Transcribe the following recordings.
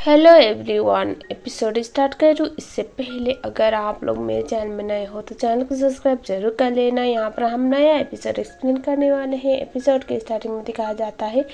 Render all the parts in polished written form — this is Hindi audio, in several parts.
Hello everyone. एपिसोड स्टार्ट करूँ इससे पहले अगर आप लोग मेरे चैनल में नए हो तो चैनल को सब्सक्राइब जरूर कर लेना। यहाँ पर हम नया एपिसोड एक्सप्लेन करने वाले हैं। एपिसोड के स्टार्टिंग में दिखाया जाता है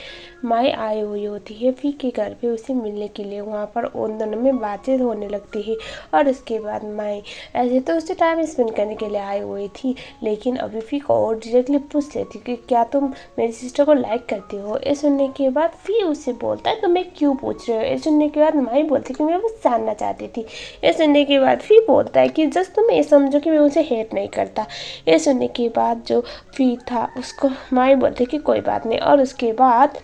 माई आई हुई होती है फी के घर पे उसे मिलने के लिए। वहाँ पर उन दोनों में बातचीत होने लगती है और उसके बाद माई ऐसे तो उससे टाइम स्पेंड करने के लिए आई हुई थी, लेकिन अभी फी को और डायरेक्टली पूछ लेती कि क्या तुम मेरी सिस्टर को लाइक करती हो। ये सुनने के बाद फी उससे बोलता है तो मैं क्यों पूछ रहे हो। ये सुनने के बाद माई बोलती कि मैं बस जानना चाहती थी। ये सुनने के बाद फी बोलता है कि जस्ट तुम ये समझो कि मैं उसे हेट नहीं करता। ये सुनने के बाद जो फी था उसको माई बोलते कि कोई बात नहीं, और उसके बाद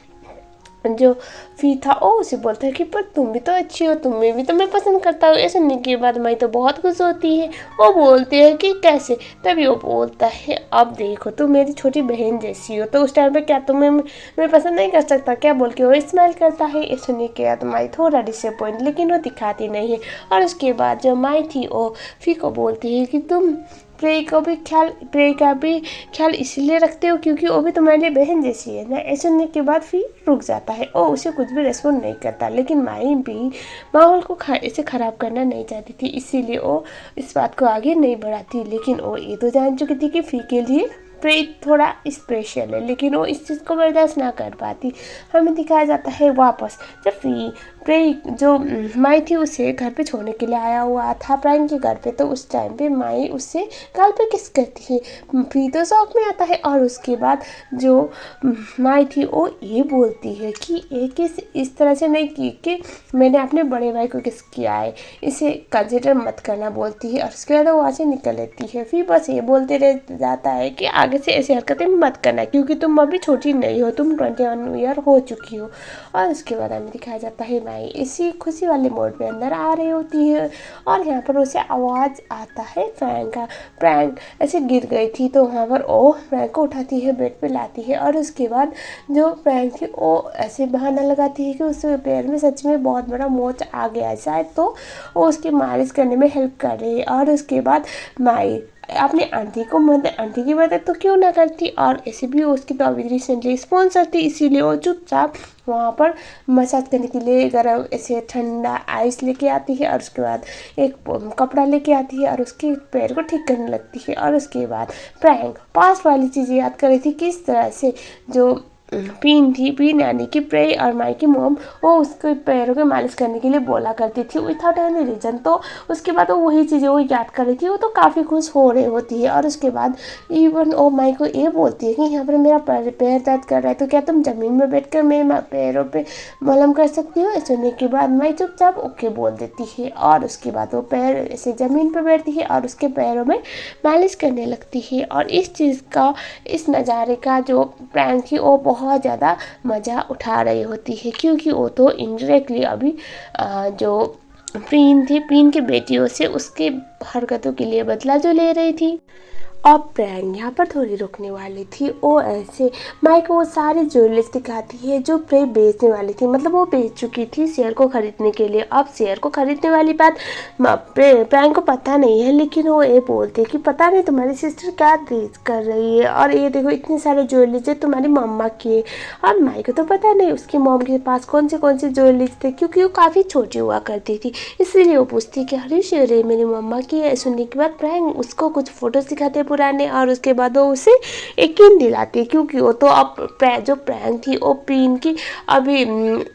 जो फी था वो उसे बोलता है कि पर तुम भी तो अच्छी हो, तुम्हें भी तो मैं पसंद करता हूँ। ये सुनने के बाद माई तो बहुत खुश होती है। वो बोलती है कि कैसे, तभी वो बोलता है अब देखो तुम मेरी छोटी बहन जैसी हो, तो उस टाइम पे क्या तुम्हें मैं पसंद नहीं कर सकता क्या, बोल के वो स्माइल करता है। ये सुनने के बाद माई थोड़ा डिसअपॉइंट, लेकिन वो दिखाती नहीं है। और उसके बाद जो माई थी वो फी को बोलती है कि तुम प्रे का भी ख्याल इसलिए रखते हो क्योंकि वो भी तुम्हारी बहन जैसी है ना। ऐसे सुनने के बाद फिर रुक जाता है और उसे कुछ भी रेस्पॉन्ड नहीं करता, लेकिन माई भी माहौल को इसे ख़राब करना नहीं चाहती थी, इसीलिए वो इस बात को आगे नहीं बढ़ाती। लेकिन वो ये तो जान चुकी थी कि फी के लिए प्रे थोड़ा स्पेशल है, लेकिन वो इस चीज़ को बर्दाश्त ना कर पाती। हमें दिखाया जाता है वापस जब प्रे जो माई थी उसे घर पे छोड़ने के लिए आया हुआ था प्राइन के घर पे, तो उस टाइम पे माई उससे गाल पे किस करती है। प्री तो शौक में आता है और उसके बाद जो माई थी वो ये बोलती है कि ये किस इस तरह से नहीं की कि मैंने अपने बड़े भाई को किस किया है, इसे कंसिडर मत करना बोलती है। और उसके बाद वो वहाँ से निकल लेती है। फिर बस ये बोलते रह जाता है कि आगे से ऐसी हरकतें मत करना क्योंकि तुम अभी छोटी नहीं हो, तुम 21 ईयर हो चुकी हो। और उसके बाद हमें दिखाया जाता है माई इसी खुशी वाले मोड पे अंदर आ रही होती है और यहाँ पर उसे आवाज़ आता है फ्रैंक का। फ्रैंक ऐसे गिर गई थी तो वहाँ पर वो फ्रैंक को उठाती है, बेड पे लाती है और उसके बाद जो फ्रैंक थी वो ऐसे बहाना लगाती है कि उसके पैर में सच में बहुत बड़ा मोच आ गया है शायद, तो वो उसकी मालिश करने में हेल्प कर रही है। और उसके बाद माई अपनी आंटी की मदद तो क्यों ना करती, और ऐसे भी उसकी तो अभी रिसेंटली स्पॉन्सर थी, इसीलिए वो चुपचाप वहाँ पर मसाज करने के लिए गर्म ऐसे ठंडा आइस लेके आती है और उसके बाद एक कपड़ा लेके आती है और उसके पैर को ठीक करने लगती है। और उसके बाद प्रैंक पास वाली चीज़ें याद कर रही थी किस तरह से जो पीन यानी कि प्रे और माई की मोम वो उसके पैरों के मालिश करने के लिए बोला करती थी विथआउट एनी रीज़न, तो उसके बाद वो वही चीज़ें वो याद कर रही थी। वो तो काफ़ी खुश हो रही होती है और उसके बाद इवन ओ माई को ये बोलती है कि यहाँ पर मेरा पैर दर्द कर रहा है तो क्या तुम ज़मीन में बैठ कर मेरे पैरों पे मलम कर सकती हो। सुनने के बाद माई चुपचाप ओके बोल देती है और उसके बाद वो पैर ऐसे ज़मीन पर बैठती है और उसके पैरों में मालिश करने लगती है। और इस चीज़ का इस नज़ारे का जो प्रैंक थी वो बहुत ज़्यादा मज़ा उठा रही होती है क्योंकि वो तो इनडायरेक्टली अभी जो प्रीन की बेटियों से उसके हरकतों के लिए बदला जो ले रही थी। अब प्रैंक यहाँ पर थोड़ी रुकने वाली थी। वो ऐसे माइक वो सारी ज्वेलरीज दिखाती है जो प्रे बेचने वाली थी, मतलब वो बेच चुकी थी शेयर को खरीदने के लिए। अब शेयर को खरीदने वाली बात प्रैंक को पता नहीं है, लेकिन वो ये बोलते कि पता नहीं तुम्हारी सिस्टर क्या तेज कर रही है और ये देखो इतने सारे ज्वेलरीज है तुम्हारी मम्मा की है। और माइक को तो पता नहीं उसकी मॉम के पास कौन से ज्वेलरीज थे क्योंकि वो काफ़ी छोटी हुआ करती थी, इसलिए वो पूछती कि हरी शेयर है मेरी मम्मा की है। सुनने के बाद प्रैंक उसको कुछ फोटोज दिखाते पुराने और उसके बाद वो उसे यकीन दिलाती क्योंकि वो तो अब जो प्रैंक थी वो प्रीन की अभी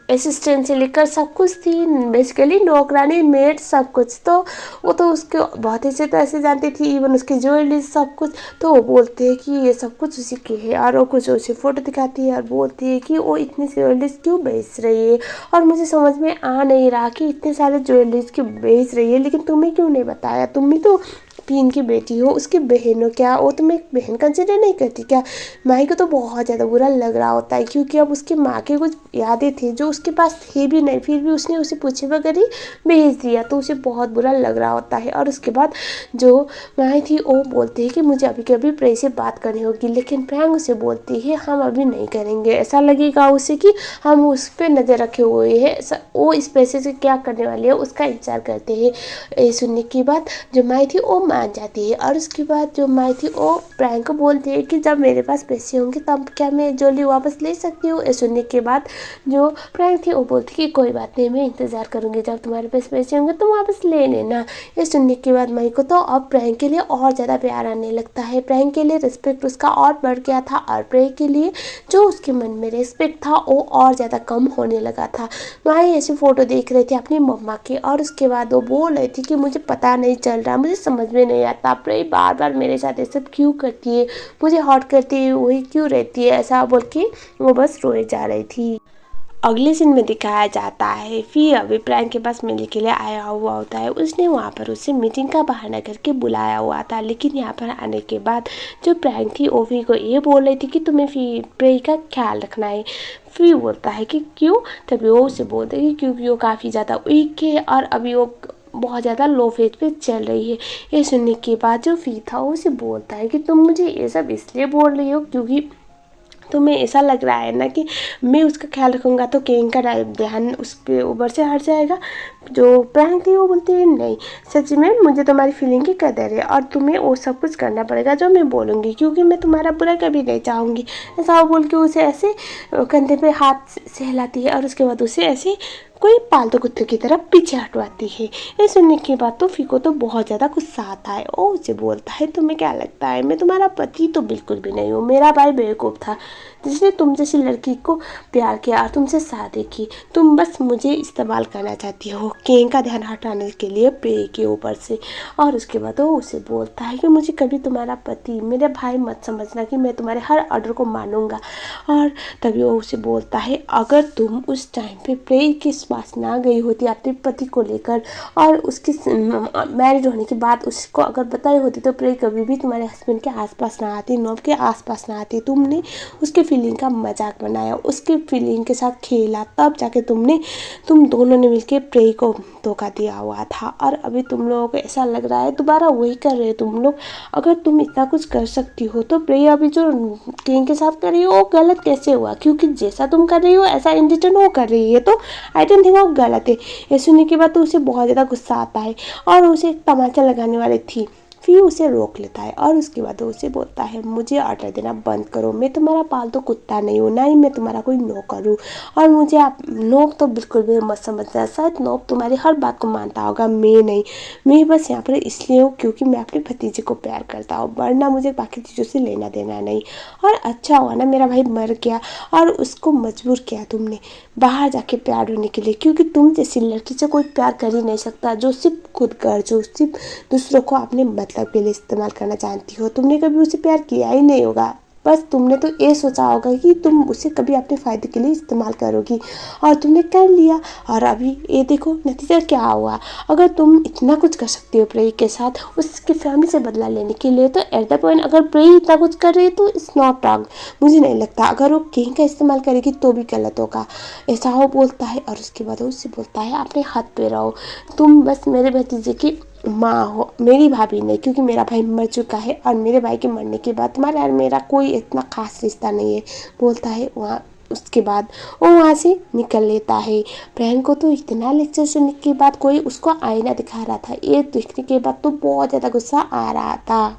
असिस्टेंट से लेकर सब कुछ थी, बेसिकली नौकरानी मेड सब कुछ, तो वो तो उसके बहुत ही से ऐसे जानती थी, इवन उसकी ज्वेलरी सब कुछ। तो वो बोलते हैं कि ये सब कुछ उसी की है और वो कुछ उसे फोटो दिखाती है और बोलती है कि वो इतनी ज्वेलरीज क्यों बेच रही है और मुझे समझ में आ नहीं रहा कि इतने सारे ज्वेलरीज क्यों बेच रही है, लेकिन तुम्हें क्यों नहीं बताया, तुम भी तो पीन की बेटी हो, उसकी बहन हो, क्या वो तुम्हें बहन कंसिडर नहीं करती क्या। माई को तो बहुत ज़्यादा बुरा लग रहा होता है क्योंकि अब उसकी माँ की कुछ यादें थी जो उसके पास थे भी नहीं, फिर भी उसने उसे पूछे बगैर ही भेज दिया, तो उसे बहुत बुरा लग रहा होता है। और उसके बाद जो माई थी वो बोलती है कि मुझे अभी कभी प्रे से बात करनी होगी, लेकिन प्रैंक उसे बोलती है हम अभी नहीं करेंगे, ऐसा लगेगा उसे कि हम उस पर नज़र रखे हुए हैं, वो इस पैसे से क्या करने वाली है उसका इंतजार करते हैं। ये सुनने के बाद जो माई थी वो मान जाती है। और उसके बाद जो माई थी वो प्रैंक को बोलती है कि जब मेरे पास पैसे होंगे तब क्या मैं ज्वेलरी वापस ले सकती हूँ। ये सुनने के बाद जो प्रैंक थी वो बोलती कि कोई बात नहीं, मैं इंतज़ार करूँगी, जब तुम्हारे पास पैसे होंगे तुम वापस ले लेना। ये सुनने के बाद माई को तो अब प्रैंक के लिए और ज़्यादा प्यार आने लगता है। प्रैंक के लिए रिस्पेक्ट उसका और बढ़ गया था और प्रैंक के लिए जो उसके मन में रिस्पेक्ट था वो और ज़्यादा कम होने लगा था। माई ऐसी फ़ोटो देख रही थी अपनी मम्मा की और उसके बाद वो बोल रही थी कि मुझे पता नहीं चल रहा, मुझे समझ में नहीं आता प्रेम बार बार मेरे साथ ये सब क्यों करती है, मुझे हॉट करती है वही क्यों रहती है, ऐसा बोल के वो बस रोए जा रही थी। अगले सीन में दिखाया जाता है फिर अभी प्रैंक के पास मिलने के लिए आया हुआ होता है। उसने वहाँ पर उसे मीटिंग का बहाना करके बुलाया हुआ था, लेकिन यहाँ पर आने के बाद जो प्रैंक थी ओवी को ये बोल रही थी कि तुम्हें फिर प्रे का ख्याल रखना है। फिर बोलता है कि क्यों, तभी वो उसे बोलते हैं कि क्योंकि वो काफ़ी ज़्यादा वीक है और अभी वो बहुत ज़्यादा लो फेज पे चल रही है। ये सुनने के बाद जो फी था वो उसे बोलता है कि तुम मुझे ये सब इसलिए बोल रही हो क्योंकि तुम्हें ऐसा लग रहा है ना कि मैं उसका ख्याल रखूँगा तो केंग का ध्यान उस पर ऊपर से हट जाएगा। जो प्रैंक थी वो बोलती है नहीं, सच में मुझे तुम्हारी फीलिंग की कदर है और तुम्हें वो सब कुछ करना पड़ेगा जो मैं बोलूँगी क्योंकि मैं तुम्हारा बुरा कभी नहीं चाहूँगी। ऐसा वो बोल के उसे ऐसे कंधे पे हाथ सहलाती है और उसके बाद उसे ऐसे कोई पालतू कुत्ते की तरह पीछे हटवाती है। ये सुनने के बाद तो फीको तो बहुत ज़्यादा गुस्सा आता है और उसे बोलता है तुम्हें क्या लगता है मैं तुम्हारा पति तो बिल्कुल भी नहीं हूँ, मेरा भाई बेवकूफ़ था जिसने तुम जैसी लड़की को प्यार किया और तुमसे शादी की, तुम बस मुझे इस्तेमाल करना चाहती हो केंग का ध्यान हटाने के लिए प्रे के ऊपर से। और उसके बाद वो उसे बोलता है कि मुझे कभी तुम्हारा पति मेरे भाई मत समझना कि मैं तुम्हारे हर ऑर्डर को मानूंगा। और तभी वो उसे बोलता है अगर तुम उस टाइम पे प्रे के पास ना गई होती अपने पति को लेकर और उसके मैरिज होने के बाद उसको अगर बताई होती तो प्रे कभी भी तुम्हारे हस्बैंड के आसपास ना आती, नॉब के आसपास ना आती। तुमने उसके फीलिंग का मजाक बनाया, उसके फीलिंग के साथ खेला, तब जाके तुम दोनों ने मिलके प्रे को धोखा दिया हुआ था और अभी तुम लोगों को ऐसा लग रहा है दोबारा वही कर रहे हो तुम लोग। अगर तुम इतना कुछ कर सकती हो तो प्रे अभी जो किंग के साथ कर रही हो वो गलत कैसे हुआ, क्योंकि जैसा तुम कर रही हो ऐसा इन रिटर्न वो कर रही है तो आई डोंट थिंक वो गलत है। ये सुनने के बाद तो उसे बहुत ज़्यादा गुस्सा आता है और उसे एक तमाचा लगाने वाली थी। फिर उसे रोक लेता है और उसके बाद वो उसे बोलता है मुझे ऑर्डर देना बंद करो, मैं तुम्हारा पालतू कुत्ता नहीं हूँ, ना ही मैं तुम्हारा कोई नौकर हूँ और मुझे आप नोक तो बिल्कुल भी मत समझना। शायद नोक तुम्हारी हर बात को मानता होगा, मैं नहीं, मैं बस यहाँ पर इसलिए हूँ क्योंकि मैं अपने भतीजे को प्यार करता हूँ, वरना मुझे बाकी चीज़ों से लेना देना नहीं। और अच्छा हुआ ना मेरा भाई मर गया और उसको मजबूर किया तुमने बाहर जाके प्यार होने के लिए, क्योंकि तुम जैसी लड़की से कोई प्यार कर ही नहीं सकता जो सिर्फ खुद कर, जो सिर्फ दूसरों को अपने मतलब के लिए इस्तेमाल करना जानती हो। तुमने कभी उसे प्यार किया ही नहीं होगा, बस तुमने तो ये सोचा होगा कि तुम उसे कभी अपने फ़ायदे के लिए इस्तेमाल करोगी और तुमने कर लिया। और अभी ये देखो नतीजा क्या हुआ। अगर तुम इतना कुछ कर सकती हो प्रेई के साथ उसकी फैमिली से बदला लेने के लिए तो एट द पॉइंट अगर प्रेई इतना कुछ कर रही है तो इट्स नॉट रॉन्ग। मुझे नहीं लगता अगर वो किंग का इस्तेमाल करेगी तो भी गलत होगा। ऐसा वो बोलता है और उसके बाद वो उससे बोलता है अपने हाथ पे रहो, तुम बस मेरे भतीजे की माँ हो, मेरी भाभी नहीं, क्योंकि मेरा भाई मर चुका है और मेरे भाई के मरने के बाद तुम्हारा और मेरा कोई इतना खास रिश्ता नहीं है, बोलता है वहाँ। उसके बाद वो वहाँ से निकल लेता है। प्रैंक को तो इतना लेक्चर सुनने के बाद कोई उसको आईना दिखा रहा था, ये देखने के बाद तो बहुत ज़्यादा गुस्सा आ रहा था।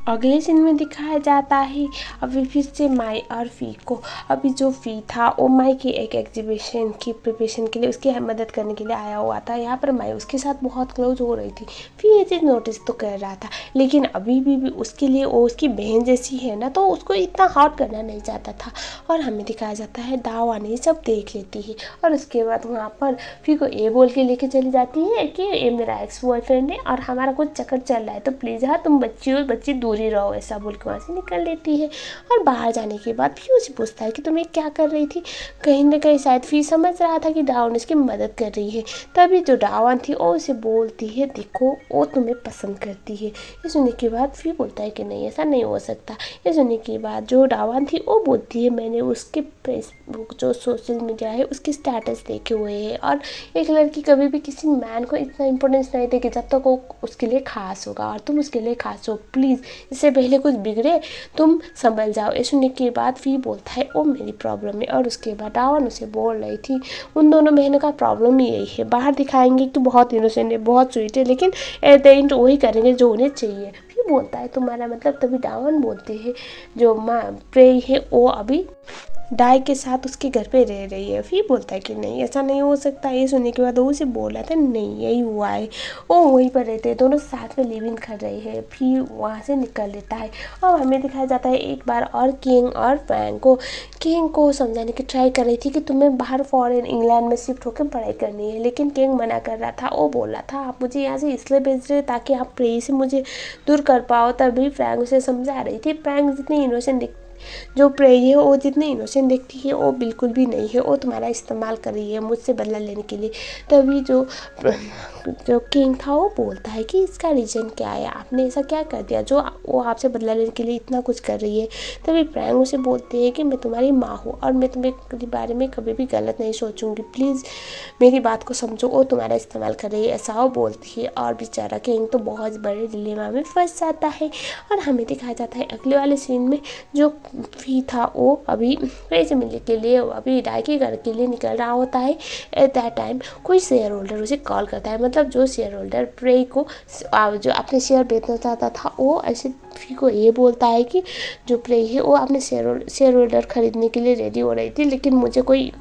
अगले सीन में दिखाया जाता है अभी फिर से माई और फी को। अभी जो फी था वो माई की एक एग्जीबिशन की प्रिपरेशन के लिए उसकी मदद करने के लिए आया हुआ था। यहाँ पर माई उसके साथ बहुत क्लोज हो रही थी। फिर ये चीज़ नोटिस तो कर रहा था, लेकिन अभी भी उसके लिए वो उसकी बहन जैसी है ना, तो उसको इतना हॉट करना नहीं चाहता था। और हमें दिखाया जाता है दावा नहीं सब देख लेती है और उसके बाद वहाँ पर फी को ये बोल के लेके चली जाती है कि ये मेरा एक्स बॉयफ्रेंड है और हमारा कुछ चक्कर चल रहा है, तो प्लीज़ हाँ तुम बच्ची हो, बच्ची दूर ही रहो, ऐसा बोल के वहाँ से निकल लेती है। और बाहर जाने के बाद फिर उसे पूछता है कि तुम क्या कर रही थी। कहीं ना कहीं शायद फिर समझ रहा था कि डाउन इसकी मदद कर रही है। तभी जो डावन थी वो उसे बोलती है देखो वो तुम्हें पसंद करती है। ये सुनने के बाद फिर बोलता है कि नहीं ऐसा नहीं हो सकता। ये सुनने के बाद जो डावन थी वो बोलती है मैंने उसके फेसबुक जो सोशल मीडिया है उसके स्टेटस देखे हुए हैं और एक लड़की कभी भी किसी मैन को इतना इंपॉर्टेंस नहीं देगी जब तक वो उसके लिए खास होगा और तुम उसके लिए खास हो। प्लीज़ इससे पहले कुछ बिगड़े तुम संभल जाओ। ये सुनने के बाद फी बोलता है ओ मेरी प्रॉब्लम है, और उसके बाद डावन उसे बोल रही थी उन दोनों बहनों का प्रॉब्लम ही यही है, बाहर दिखाएंगे कि बहुत इनोसेंट है, बहुत स्वीट है, लेकिन एट द एंड वही करेंगे जो उन्हें चाहिए। फिर बोलता है तुम्हारा मतलब, तभी डावन बोलते हैं जो माँ प्रे है वो अभी डाई के साथ उसके घर पे रह रही है। फिर बोलता है कि नहीं ऐसा नहीं हो सकता। ये सुनने के बाद वो उसे बोल रहा था नहीं यही हुआ है, वो वहीं पर रहते हैं, दोनों साथ में लिव इन कर रहे हैं। फिर वहाँ से निकल लेता है और हमें दिखाया जाता है एक बार और किंग और किंग को समझाने की ट्राई कर रही थी कि तुम्हें बाहर फॉरेन इंग्लैंड में शिफ्ट होकर पढ़ाई करनी है, लेकिन किंग मना कर रहा था। वो बोल रहा था आप मुझे यहाँ से इसलिए भेज रहे ताकि आप प्रे से मुझे दूर कर पाओ। तभी फ्रैंक उसे समझा रही थी फ्रैंक जितनी इनोसेंट जो प्रे है वो जितनी इनोसेंट दिखती है वो बिल्कुल भी नहीं है, वो तुम्हारा इस्तेमाल कर रही है मुझसे बदला लेने के लिए। तभी जो किंग था वो बोलता है कि इसका रीज़न क्या है, आपने ऐसा क्या कर दिया जो वो आपसे बदला लेने के लिए इतना कुछ कर रही है। तभी प्रैंग उसे बोलते हैं कि मैं तुम्हारी माँ हूँ और मैं तुम्हें बारे में कभी भी गलत नहीं सोचूंगी, प्लीज़ मेरी बात को समझो, वो तुम्हारा इस्तेमाल कर रही है, ऐसा वो बोलती है। और बेचारा किंग तो बहुत बड़े डिलेमा में फंस जाता है। और हमें दिखाया जाता है अगले वाले सीन में जो फी था वो अभी प्रे से मिलने के लिए अभी डाई के घर के लिए निकल रहा होता है। एट दैट टाइम कोई शेयर होल्डर उसे कॉल करता है, मतलब जो शेयर होल्डर प्रे को जो अपने शेयर बेचना चाहता था वो ऐसे फी को ये बोलता है कि जो प्रे है वो अपने शेयर होल्डर खरीदने के लिए रेडी हो रही थी, लेकिन मुझे कोई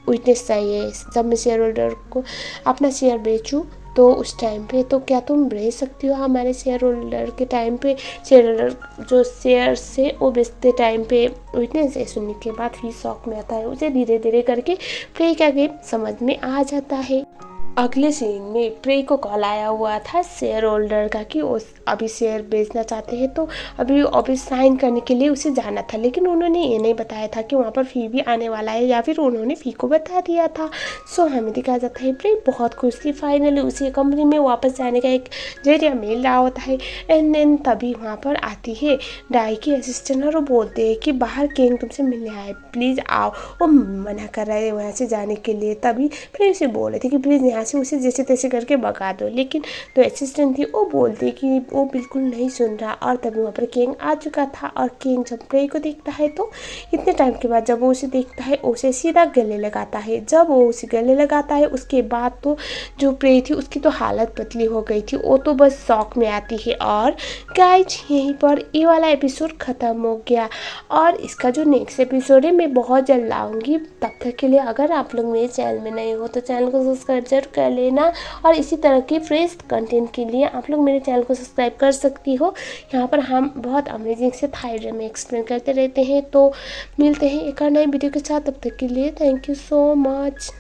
विटनेस चाहिए जब मैं शेयर होल्डर को अपना शेयर बेचूं तो उस टाइम पे, तो क्या तुम भेज सकती हो हमारे शेयर होल्डर के टाइम पे, शेयर होल्डर जो शेयर से वो बेचते टाइम पे विटनेस। सुनने के बाद फिर शौक में आता है, उसे धीरे धीरे करके प्रे का गेम समझ में आ जाता है। अगले सीन में प्रे को कॉल आया हुआ था शेयर होल्डर का कि वो अभी शेयर बेचना चाहते हैं, तो अभी साइन करने के लिए उसे जाना था, लेकिन उन्होंने ये नहीं बताया था कि वहाँ पर फी भी आने वाला है, या फिर उन्होंने फी को बता दिया था। सो हमें दिखाया जाता है प्रे बहुत खुश थी, फाइनली उसी कंपनी में वापस जाने का एक जरिया मिल रहा होता है। एंड देन तभी वहाँ पर आती है डाई की असिस्टेंट और वो बोलते हैं कि बाहर किंग तुमसे मिलने आए, प्लीज़ आओ। वो मना कर रहे हैं वहाँ से जाने के लिए। तभी फिर उसे बोल रहे थे कि प्लीज़ यहाँ से उसे जैसे तैसे करके भगा दो, लेकिन जो असिस्टेंट थी वो बोलती कि वो बिल्कुल नहीं सुन रहा। और तभी वहाँ पर किंग आ चुका था और किंग जब प्रे को देखता है तो इतने टाइम के बाद जब वो उसे देखता है उसे सीधा गले लगाता है। जब वो उसे गले लगाता है उसके बाद तो जो प्रे थी उसकी तो हालत बदली हो गई थी, वो तो बस शौक में आती है। और गाइज यहीं पर ये वाला एपिसोड ख़त्म हो गया और इसका जो नेक्स्ट एपिसोड है मैं बहुत जल्द लाऊंगी। तब तक के लिए अगर आप लोग मेरे चैनल में नए हो तो चैनल को सब्सक्राइब जरूर कर लेना, और इसी तरह के फ्रेश कंटेंट के लिए आप लोग मेरे चैनल को सब्सक्राइब कर सकती हो। यहाँ पर हम बहुत अमेजिंग से थाई ड्रामा एक्सप्लेन करते रहते हैं। तो मिलते हैं एक और नई वीडियो के साथ, तब तक के लिए थैंक यू सो मच।